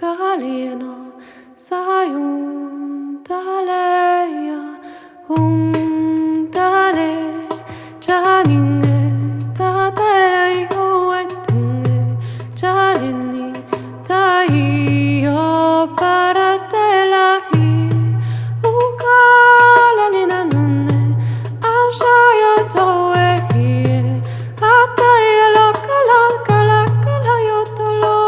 Kalino sayuntaleya huntale janinge tatelai hoetunge jalini taiyo paratelahi ukalalina nunne ashaya toehie apaya lokalakala yotolo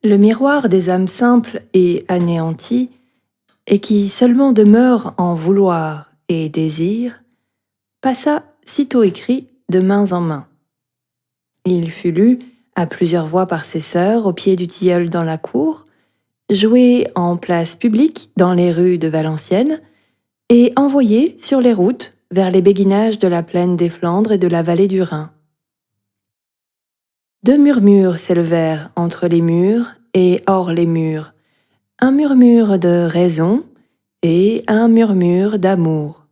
Le miroir des âmes simples et anéanties, et qui seulement demeure en vouloir et désir, passa sitôt écrit de mains en mains. Il fut lu à plusieurs voix par ses sœurs au pied du tilleul dans la cour, joué en place publique dans les rues de Valenciennes et envoyé sur les routes vers les béguinages de la plaine des Flandres et de la vallée du Rhin. Deux murmures s'élevèrent entre les murs et hors les murs, un murmure de raison et un murmure d'amour.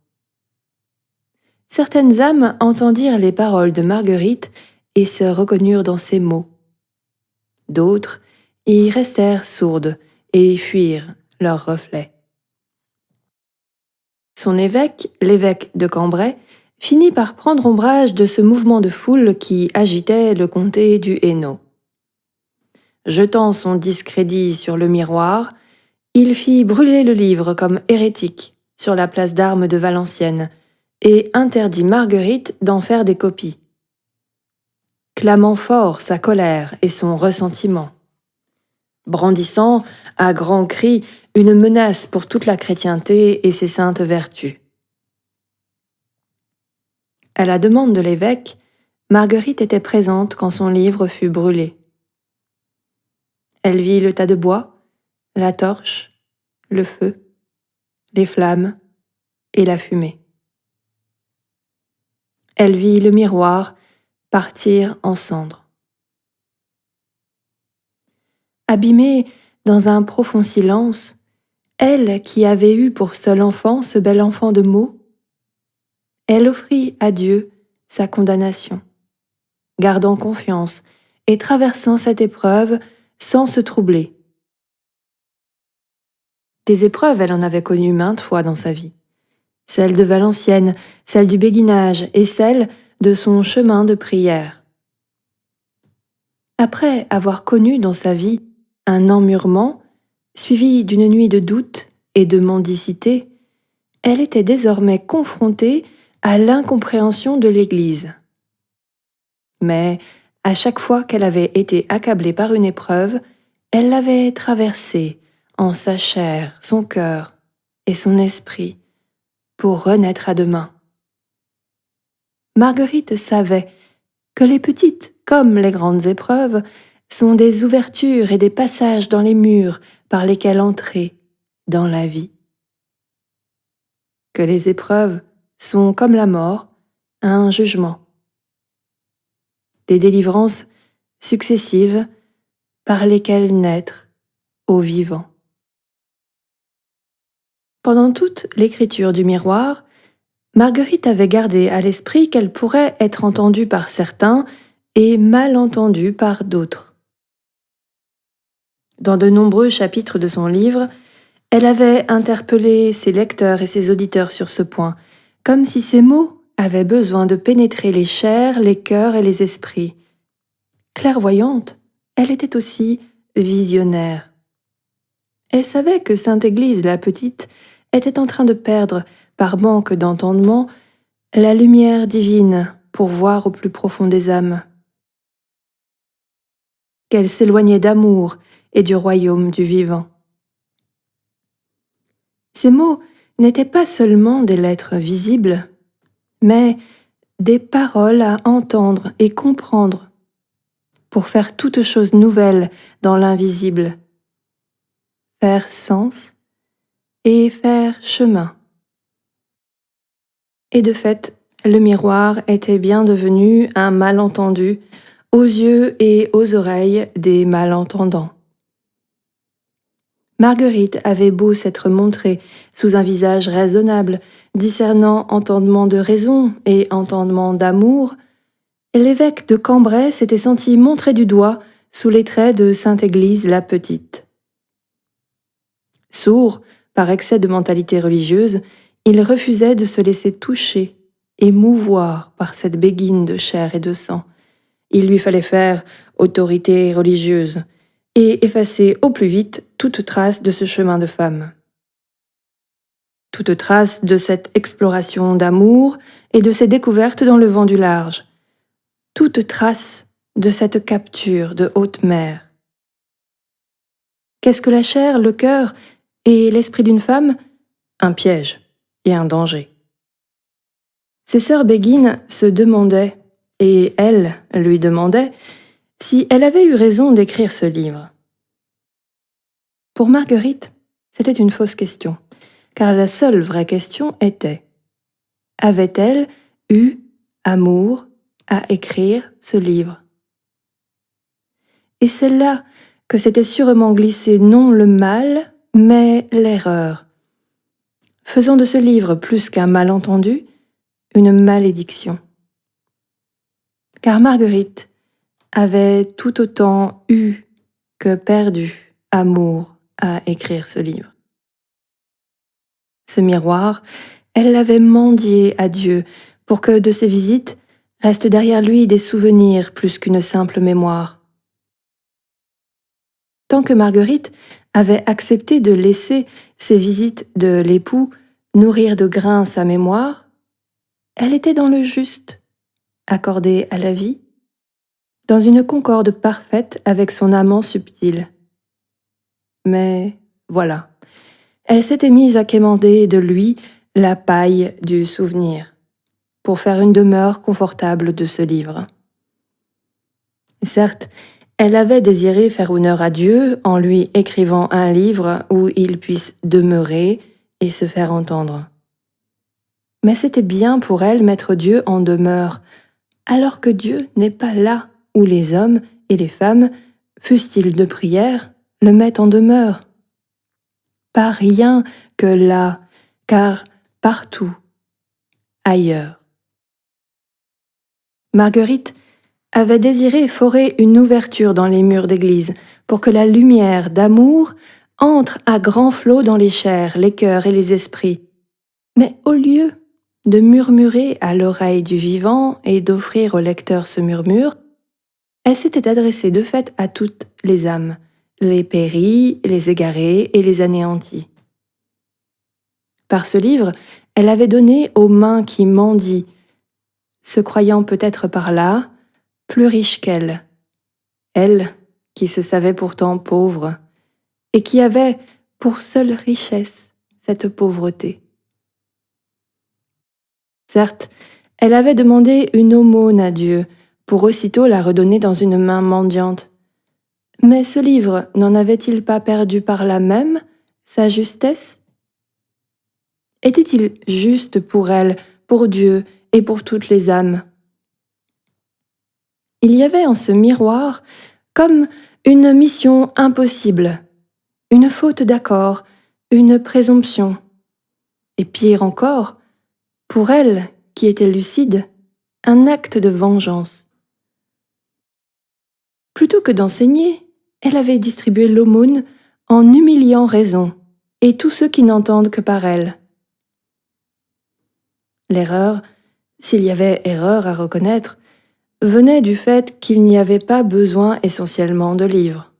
Certaines âmes entendirent les paroles de Marguerite et se reconnurent dans ses mots. D'autres y restèrent sourdes et fuirent leurs reflets. Son évêque, l'évêque de Cambrai, finit par prendre ombrage de ce mouvement de foule qui agitait le comté du Hainaut. Jetant son discrédit sur le miroir, il fit brûler le livre comme hérétique sur la place d'armes de Valenciennes et interdit Marguerite d'en faire des copies, clamant fort sa colère et son ressentiment, brandissant à grands cris une menace pour toute la chrétienté et ses saintes vertus. À la demande de l'évêque, Marguerite était présente quand son livre fut brûlé. Elle vit le tas de bois, la torche, le feu, les flammes et la fumée. Elle vit le miroir partir en cendres. Abîmée dans un profond silence, elle qui avait eu pour seul enfant ce bel enfant de mots, elle offrit à Dieu sa condamnation, gardant confiance et traversant cette épreuve sans se troubler. Des épreuves, elle en avait connues maintes fois dans sa vie. Celle de Valenciennes, celle du béguinage et celle de son chemin de prière. Après avoir connu dans sa vie un emmurement, suivi d'une nuit de doute et de mendicité, elle était désormais confrontée à l'incompréhension de l'Église. Mais à chaque fois qu'elle avait été accablée par une épreuve, elle l'avait traversée en sa chair, son cœur et son esprit pour renaître à demain. Marguerite savait que les petites comme les grandes épreuves sont des ouvertures et des passages dans les murs par lesquels entrer dans la vie. Que les épreuves sont comme la mort, un jugement. Des délivrances successives par lesquelles naître au vivant. Pendant toute l'écriture du miroir, Marguerite avait gardé à l'esprit qu'elle pourrait être entendue par certains et mal entendue par d'autres. Dans de nombreux chapitres de son livre, elle avait interpellé ses lecteurs et ses auditeurs sur ce point, comme si ces mots avaient besoin de pénétrer les chairs, les cœurs et les esprits. Clairvoyante, elle était aussi visionnaire. Elle savait que Sainte Église la Petite était en train de perdre, par manque d'entendement, la lumière divine pour voir au plus profond des âmes. Qu'elle s'éloignait d'amour et du royaume du vivant. Ces mots n'étaient pas seulement des lettres visibles, mais des paroles à entendre et comprendre pour faire toute chose nouvelle dans l'invisible, faire sens et faire chemin. Et de fait, le miroir était bien devenu un malentendu aux yeux et aux oreilles des malentendants. Marguerite avait beau s'être montrée sous un visage raisonnable, discernant entendement de raison et entendement d'amour, l'évêque de Cambrai s'était senti montrer du doigt sous les traits de Sainte Église la Petite. Sourd, par excès de mentalité religieuse, il refusait de se laisser toucher et mouvoir par cette béguine de chair et de sang. Il lui fallait faire autorité religieuse et effacer au plus vite toute trace de ce chemin de femme. Toute trace de cette exploration d'amour et de ces découvertes dans le vent du large. Toute trace de cette capture de haute mer. Qu'est-ce que la chair, le cœur et l'esprit d'une femme? Un piège et un danger. Ses sœurs béguines se demandaient, et elle lui demandait, si elle avait eu raison d'écrire ce livre. Pour Marguerite, c'était une fausse question, car la seule vraie question était: avait-elle eu amour à écrire ce livre? Et c'est là que s'était sûrement glissé non le mal, mais l'erreur, faisant de ce livre plus qu'un malentendu, une malédiction. Car Marguerite avait tout autant eu que perdu amour à écrire ce livre. Ce miroir, elle l'avait mendié à Dieu pour que de ses visites restent derrière lui des souvenirs plus qu'une simple mémoire. Tant que Marguerite avait accepté de laisser ces visites de l'époux nourrir de grains sa mémoire, elle était dans le juste, accordée à la vie, dans une concorde parfaite avec son amant subtil. Mais voilà, elle s'était mise à quémander de lui la paille du souvenir, pour faire une demeure confortable de ce livre. Certes, elle avait désiré faire honneur à Dieu en lui écrivant un livre où il puisse demeurer et se faire entendre. Mais c'était bien pour elle mettre Dieu en demeure, alors que Dieu n'est pas là où les hommes et les femmes, fussent-ils de prière, le mettent en demeure. Pas rien que là, car partout, ailleurs. Marguerite avait désiré forer une ouverture dans les murs d'église pour que la lumière d'amour entre à grands flots dans les chairs, les cœurs et les esprits. Mais au lieu de murmurer à l'oreille du vivant et d'offrir au lecteur ce murmure, elle s'était adressée de fait à toutes les âmes, les péris, les égarés et les anéantis. Par ce livre, elle avait donné aux mains qui mendient, se croyant peut-être par là plus riche qu'elle, elle qui se savait pourtant pauvre, et qui avait pour seule richesse cette pauvreté. Certes, elle avait demandé une aumône à Dieu, pour aussitôt la redonner dans une main mendiante. Mais ce livre n'en avait-il pas perdu par là même sa justesse? Était-il juste pour elle, pour Dieu et pour toutes les âmes? Il y avait en ce miroir comme une mission impossible, une faute d'accord, une présomption. Et pire encore, pour elle, qui était lucide, un acte de vengeance. Plutôt que d'enseigner, elle avait distribué l'aumône en humiliant raison et tous ceux qui n'entendent que par elle. L'erreur, s'il y avait erreur à reconnaître, venait du fait qu'il n'y avait pas besoin essentiellement de livres.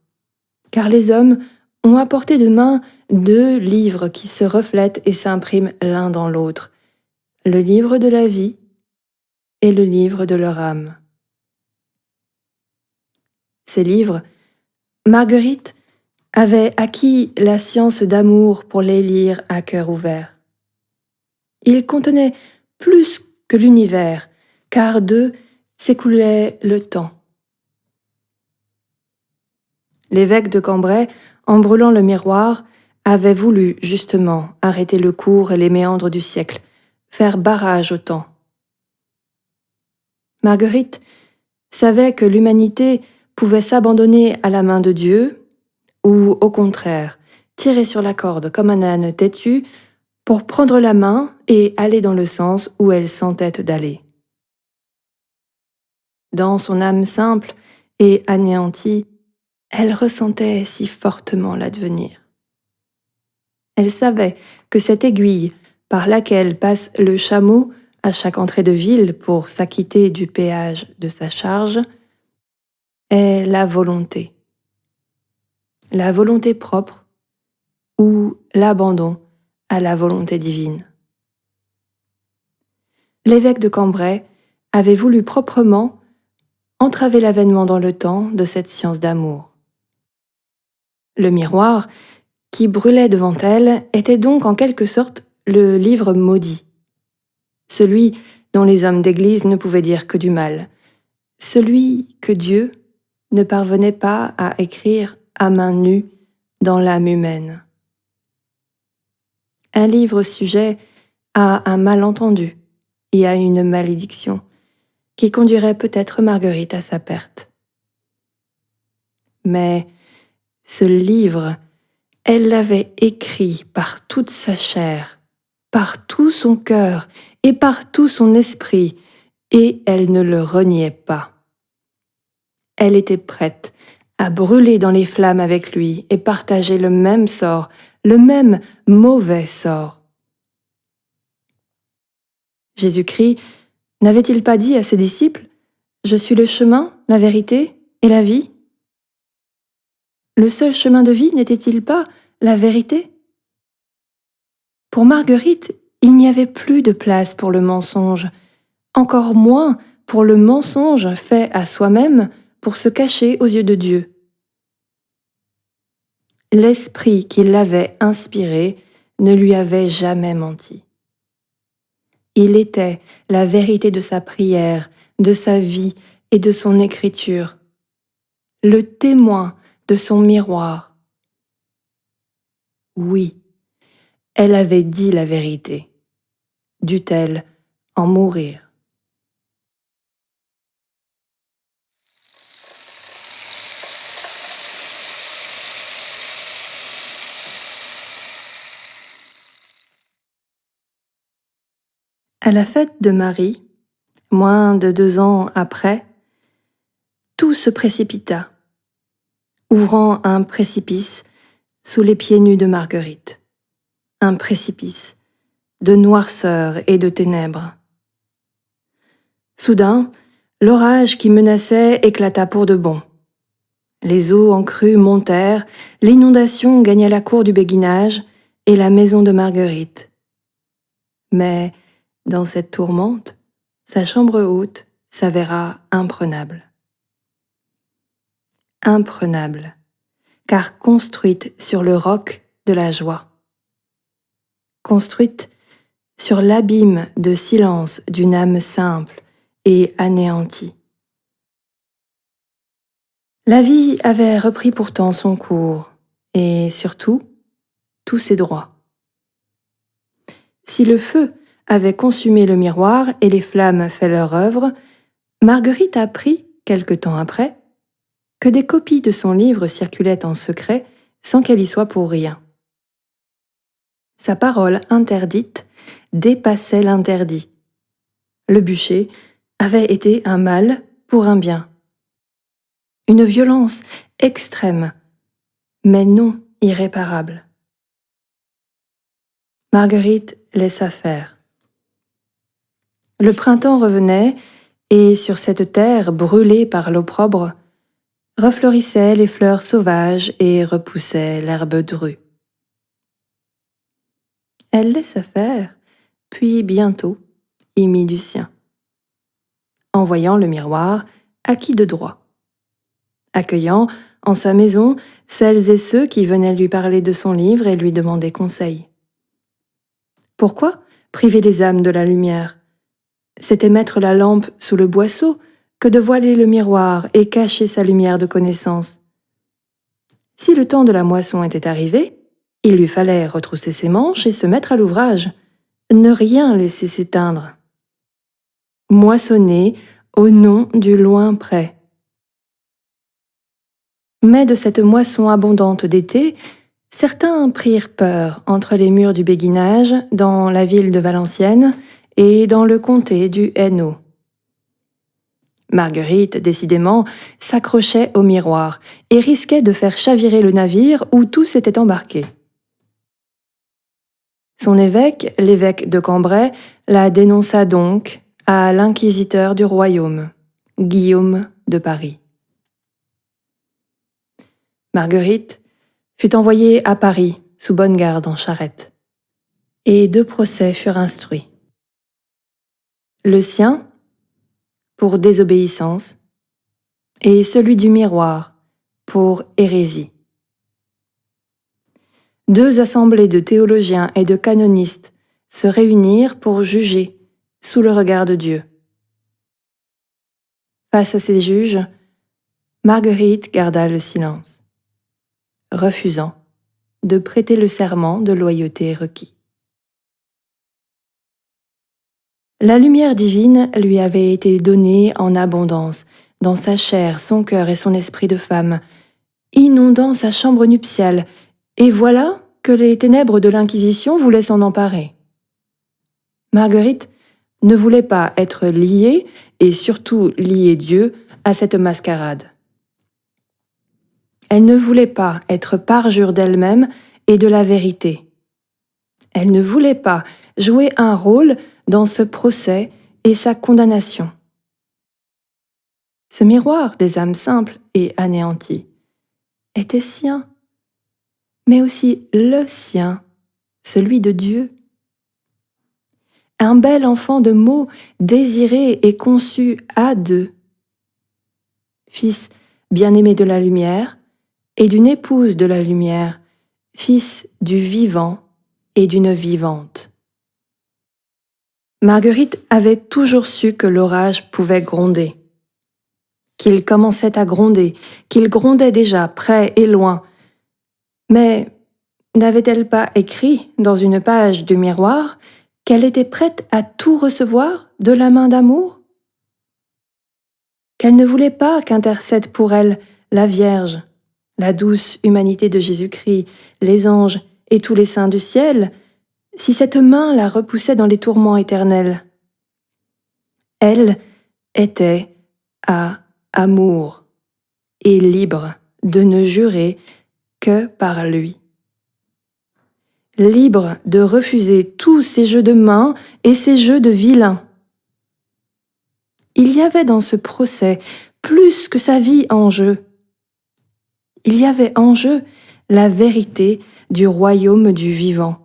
Car les hommes ont apporté de main 2 livres qui se reflètent et s'impriment l'un dans l'autre, le livre de la vie et le livre de leur âme. Ces livres, Marguerite avait acquis la science d'amour pour les lire à cœur ouvert. Ils contenaient plus que l'univers, car d'eux s'écoulait le temps. L'évêque de Cambrai, en brûlant le miroir, avait voulu, justement, arrêter le cours et les méandres du siècle, faire barrage au temps. Marguerite savait que l'humanité pouvait s'abandonner à la main de Dieu ou, au contraire, tirer sur la corde comme un âne têtu pour prendre la main et aller dans le sens où elle s'entête d'aller. Dans son âme simple et anéantie, elle ressentait si fortement l'advenir. Elle savait que cette aiguille par laquelle passe le chameau à chaque entrée de ville pour s'acquitter du péage de sa charge est la volonté propre ou l'abandon à la volonté divine. L'évêque de Cambrai avait voulu proprement entraver l'avènement dans le temps de cette science d'amour. Le miroir, qui brûlait devant elle, était donc en quelque sorte le livre maudit, celui dont les hommes d'Église ne pouvaient dire que du mal, celui que Dieu ne parvenait pas à écrire à main nue dans l'âme humaine. Un livre sujet à un malentendu et à une malédiction qui conduirait peut-être Marguerite à sa perte. Mais ce livre, elle l'avait écrit par toute sa chair, par tout son cœur et par tout son esprit, et elle ne le reniait pas. Elle était prête à brûler dans les flammes avec lui et partager le même sort, le même mauvais sort. Jésus-Christ n'avait-il pas dit à ses disciples « Je suis le chemin, la vérité et la vie » Le seul chemin de vie n'était-il pas la vérité? Pour Marguerite, il n'y avait plus de place pour le mensonge, encore moins pour le mensonge fait à soi-même pour se cacher aux yeux de Dieu. L'esprit qui l'avait inspiré ne lui avait jamais menti. Il était la vérité de sa prière, de sa vie et de son écriture, le témoin de son miroir. Oui, elle avait dit la vérité. Dut-elle en mourir? À la fête de Marie, moins de 2 ans après, tout se précipita, ouvrant un précipice sous les pieds nus de Marguerite. Un précipice de noirceur et de ténèbres. Soudain, l'orage qui menaçait éclata pour de bon. Les eaux en crue montèrent, l'inondation gagna la cour du béguinage et la maison de Marguerite. Mais, dans cette tourmente, sa chambre haute s'avéra imprenable. Imprenable, car construite sur le roc de la joie. Construite sur l'abîme de silence d'une âme simple et anéantie. La vie avait repris pourtant son cours, et surtout, tous ses droits. Si le feu avait consumé le miroir et les flammes fait leur œuvre, Marguerite apprit, quelque temps après, que des copies de son livre circulaient en secret sans qu'elle y soit pour rien. Sa parole interdite dépassait l'interdit. Le bûcher avait été un mal pour un bien. Une violence extrême, mais non irréparable. Marguerite laissa faire. Le printemps revenait, et sur cette terre brûlée par l'opprobre, refleurissaient les fleurs sauvages et repoussaient l'herbe drue. Elle laissa faire, puis bientôt y mit du sien. En voyant le miroir, acquit de droit. Accueillant en sa maison celles et ceux qui venaient lui parler de son livre et lui demander conseil. Pourquoi priver les âmes de la lumière? C'était mettre la lampe sous le boisseau que de voiler le miroir et cacher sa lumière de connaissance. Si le temps de la moisson était arrivé, il lui fallait retrousser ses manches et se mettre à l'ouvrage, ne rien laisser s'éteindre. Moissonner au nom du loin près. Mais de cette moisson abondante d'été, certains prirent peur entre les murs du béguinage, dans la ville de Valenciennes et dans le comté du Hainaut. Marguerite, décidément, s'accrochait au miroir et risquait de faire chavirer le navire où tout s'était embarqué. Son évêque, l'évêque de Cambrai, la dénonça donc à l'inquisiteur du royaume, Guillaume de Paris. Marguerite fut envoyée à Paris sous bonne garde en charrette, et 2 procès furent instruits. Le sien, pour désobéissance, et celui du miroir, pour hérésie. 2 assemblées de théologiens et de canonistes se réunirent pour juger sous le regard de Dieu. Face à ces juges, Marguerite garda le silence, refusant de prêter le serment de loyauté requis. La lumière divine lui avait été donnée en abondance, dans sa chair, son cœur et son esprit de femme, inondant sa chambre nuptiale, et voilà que les ténèbres de l'Inquisition voulaient s'en emparer. Marguerite ne voulait pas être liée, et surtout lier Dieu, à cette mascarade. Elle ne voulait pas être parjure d'elle-même et de la vérité. Elle ne voulait pas jouer un rôle dans ce procès et sa condamnation. Ce miroir des âmes simples et anéanties était sien, mais aussi le sien, celui de Dieu. Un bel enfant de mots désiré et conçu à 2. Fils bien-aimé de la lumière et d'une épouse de la lumière, fils du vivant et d'une vivante. Marguerite avait toujours su que l'orage pouvait gronder, qu'il commençait à gronder, qu'il grondait déjà près et loin. Mais n'avait-elle pas écrit dans une page du miroir qu'elle était prête à tout recevoir de la main d'amour? Qu'elle ne voulait pas qu'intercède pour elle la Vierge, la douce humanité de Jésus-Christ, les anges et tous les saints du ciel, si cette main la repoussait dans les tourments éternels. Elle était à amour et libre de ne jurer que par lui. Libre de refuser tous ces jeux de main et ces jeux de vilains. Il y avait dans ce procès plus que sa vie en jeu. Il y avait en jeu la vérité du royaume du vivant.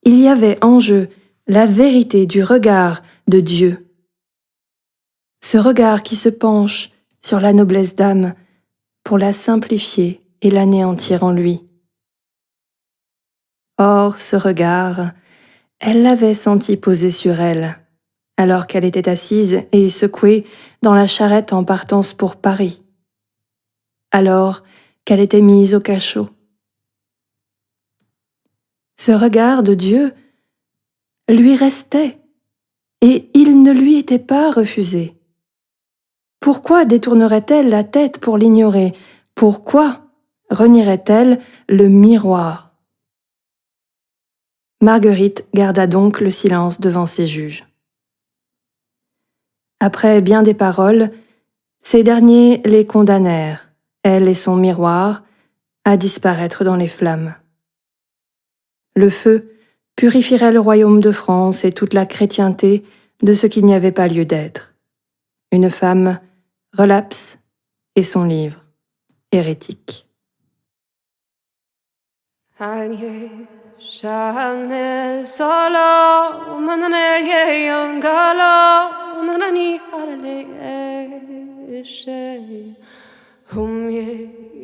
Il y avait en jeu la vérité du regard de Dieu. Ce regard qui se penche sur la noblesse d'âme pour la simplifier et l'anéantir en lui. Or, ce regard, elle l'avait senti poser sur elle, alors qu'elle était assise et secouée dans la charrette en partance pour Paris, alors qu'elle était mise au cachot. Ce regard de Dieu lui restait, et il ne lui était pas refusé. Pourquoi détournerait-elle la tête pour l'ignorer? Pourquoi renierait-elle le miroir? Marguerite garda donc le silence devant ses juges. Après bien des paroles, ces derniers les condamnèrent, elle et son miroir, à disparaître dans les flammes. Le feu purifierait le royaume de France et toute la chrétienté de ce qu'il n'y avait pas lieu d'être. Une femme relapse et son livre hérétique.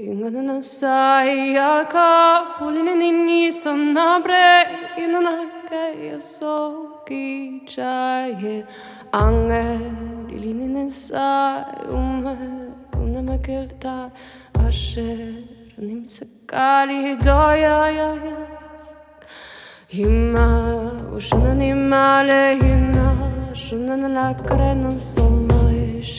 Ingana sayaka ulinini sonabre inana pe so ki chaye angel ilinine sa unamekelta asher nim sakali doya ya hima ushana nimale hina je ne la connais non so much.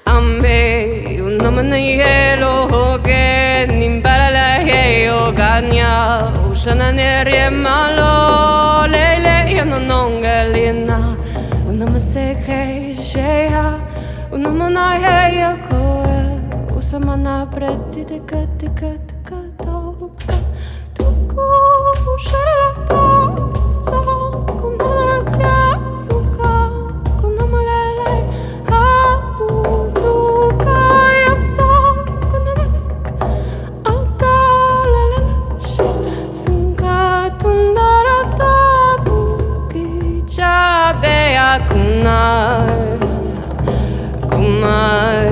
Ame unamana yelo hoge nimbarala heyo ganya ushana nerie malo lele yano nongelina unamaseke sheha unamana heyo koe usamana preti tika tika tika toka tuku sharala to kunala kya yuka kunamalele Kunai, kumai,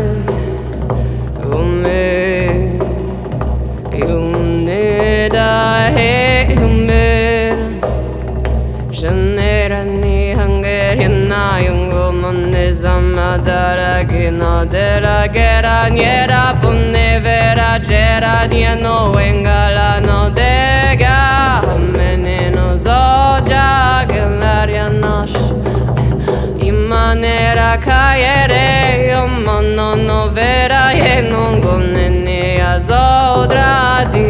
ume, uneda he ume, janera ni hangeriana yungo monezama daragina della guerra niera ponne vera gera diano engala no dega meneno zoja gelaria nash manera caere io mono no vera e non gonne a zodra di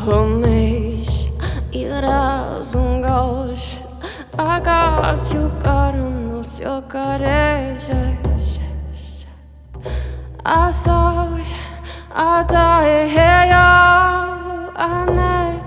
homesh ira zungosh agas you no sio careje asosh ata e ya ane